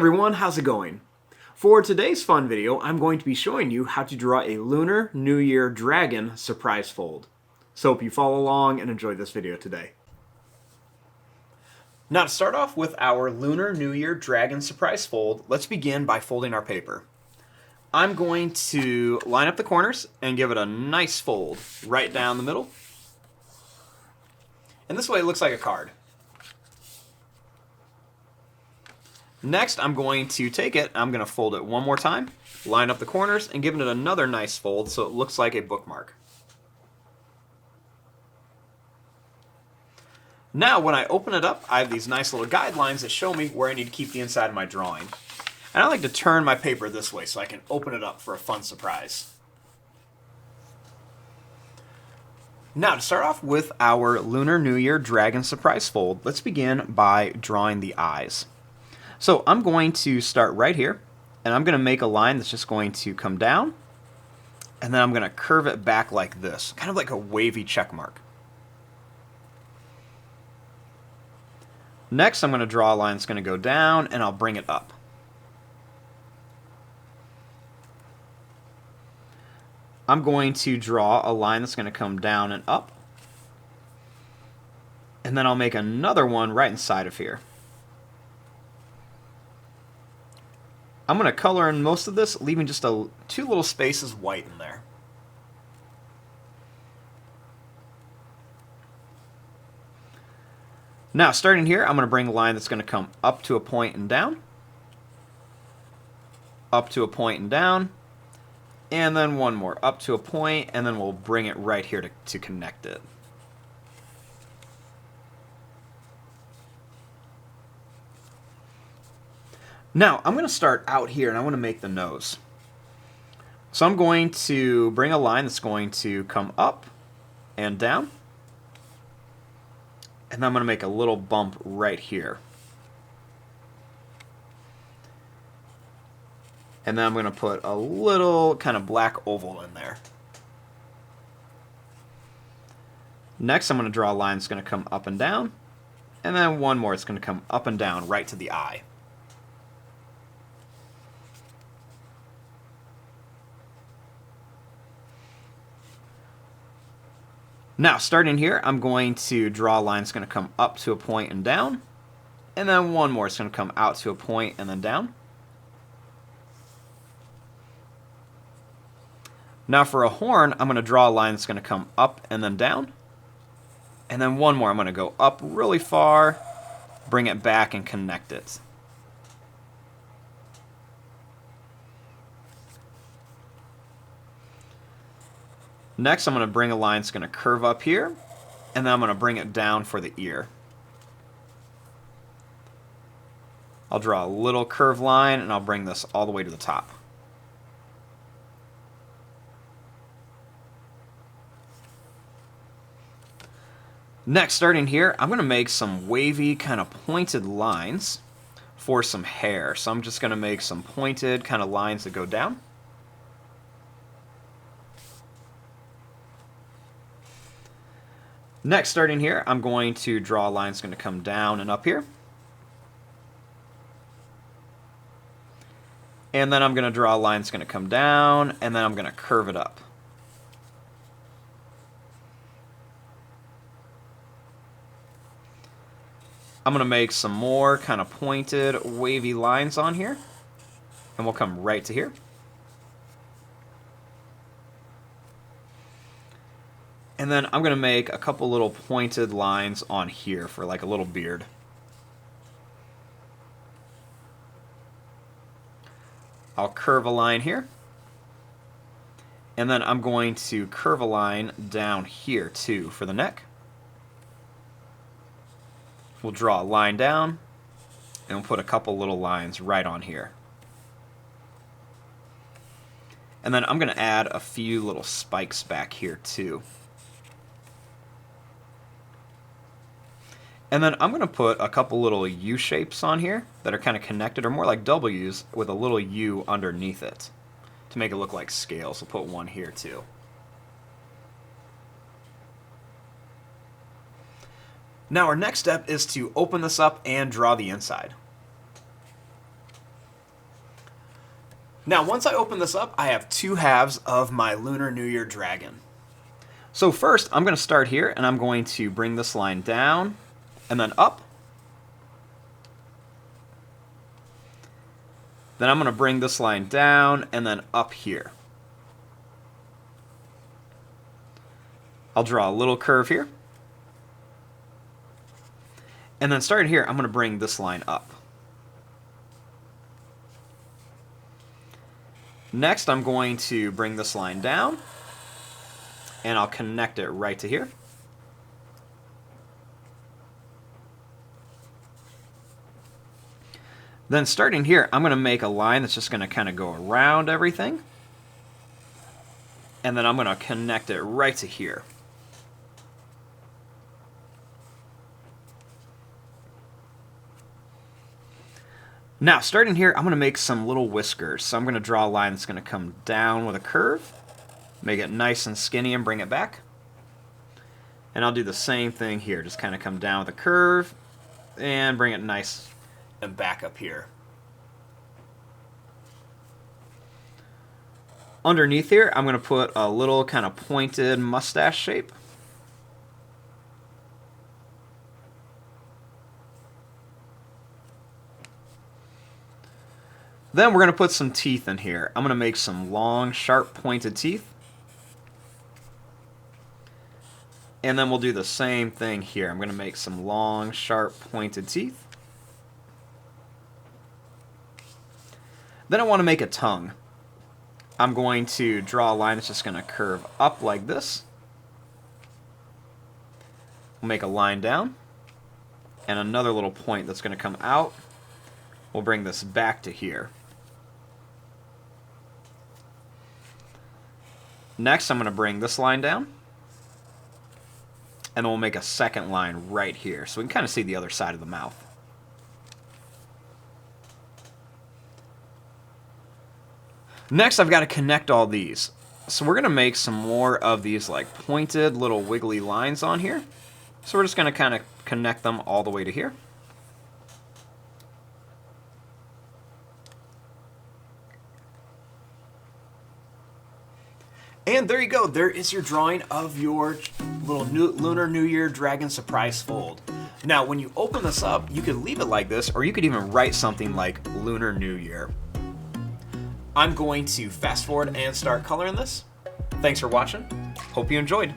everyone, how's it going? For today's fun video, I'm going to be showing you how to draw a Lunar New Year Dragon surprise fold. So hope you follow along and enjoy this video today. Now to start off with our Lunar New Year Dragon surprise fold, let's begin by folding our paper. I'm going to line up the corners and give it a nice fold right down the middle. And this way it looks like a card. Next, I'm going to take it, I'm going to fold it one more time, line up the corners, and give it another nice fold so it looks like a bookmark. Now, when I open it up, I have these nice little guidelines that show me where I need to keep the inside of my drawing. And I like to turn my paper this way so I can open it up for a fun surprise. Now, to start off with our Lunar New Year Dragon surprise fold, let's begin by drawing the eyes. So I'm going to start right here, and I'm going to make a line that's just going to come down, and then I'm going to curve it back like this, kind of like a wavy check mark. Next, I'm going to draw a line that's going to go down, and I'll bring it up. I'm going to draw a line that's going to come down and up, and then I'll make another one right inside of here. I'm going to color in most of this, leaving just two little spaces white in there. Now, starting here, I'm going to bring a line that's going to come up to a point and down, up to a point and down, and then one more, up to a point, and then we'll bring it right here to connect it. Now, I'm going to start out here, and I want to make the nose. So I'm going to bring a line that's going to come up and down, and then I'm going to make a little bump right here. And then I'm going to put a little kind of black oval in there. Next, I'm going to draw a line that's going to come up and down, and then one more that's going to come up and down right to the eye. Now, starting here, I'm going to draw a line that's going to come up to a point and down, and then one more is going to come out to a point and then down. Now for a horn, I'm going to draw a line that's going to come up and then down, and then one more, I'm going to go up really far, bring it back and connect it. Next, I'm going to bring a line that's going to curve up here, and then I'm going to bring it down for the ear. I'll draw a little curved line, and I'll bring this all the way to the top. Next, starting here, I'm going to make some wavy, kind of pointed lines for some hair. So I'm just going to make some pointed kind of lines that go down. Next, starting here, I'm going to draw a line that's going to come down and up here. And then I'm going to draw a line that's going to come down, and then I'm going to curve it up. I'm going to make some more kind of pointed, wavy lines on here, and we'll come right to here. And then I'm going to make a couple little pointed lines on here for like a little beard. I'll curve a line here. And then I'm going to curve a line down here too for the neck. We'll draw a line down, and we'll put a couple little lines right on here. And then I'm going to add a few little spikes back here too. And then I'm going to put a couple little U shapes on here that are kind of connected, or more like W's, with a little U underneath it to make it look like scales. We'll put one here too. Now our next step is to open this up and draw the inside. Now, once I open this up, I have two halves of my Lunar New Year dragon. So first, I'm going to start here, and I'm going to bring this line down, and then up. Then I'm going to bring this line down, and then up here. I'll draw a little curve here. And then starting here, I'm going to bring this line up. Next, I'm going to bring this line down, and I'll connect it right to here. Then starting here, I'm going to make a line that's just going to kind of go around everything. And then I'm going to connect it right to here. Now, starting here, I'm going to make some little whiskers. So I'm going to draw a line that's going to come down with a curve, make it nice and skinny and bring it back. And I'll do the same thing here, just kind of come down with a curve and bring it nice and back up here. Underneath here, I'm going to put a little kind of pointed mustache shape. Then we're going to put some teeth in here. I'm going to make some long, sharp, pointed teeth. And then we'll do the same thing here. I'm going to make some long, sharp, pointed teeth. Then I want to make a tongue. I'm going to draw a line that's just going to curve up like this. We'll make a line down. And another little point that's going to come out. We'll bring this back to here. Next, I'm going to bring this line down. And then we'll make a second line right here, so we can kind of see the other side of the mouth. Next, I've got to connect all these. So we're going to make some more of these like pointed little wiggly lines on here. So we're just going to kind of connect them all the way to here. And there you go. There is your drawing of your little Lunar New Year Dragon Surprise Fold. Now, when you open this up, you could leave it like this, or you could even write something like Lunar New Year. I'm going to fast forward and start coloring this. Thanks for watching. Hope you enjoyed.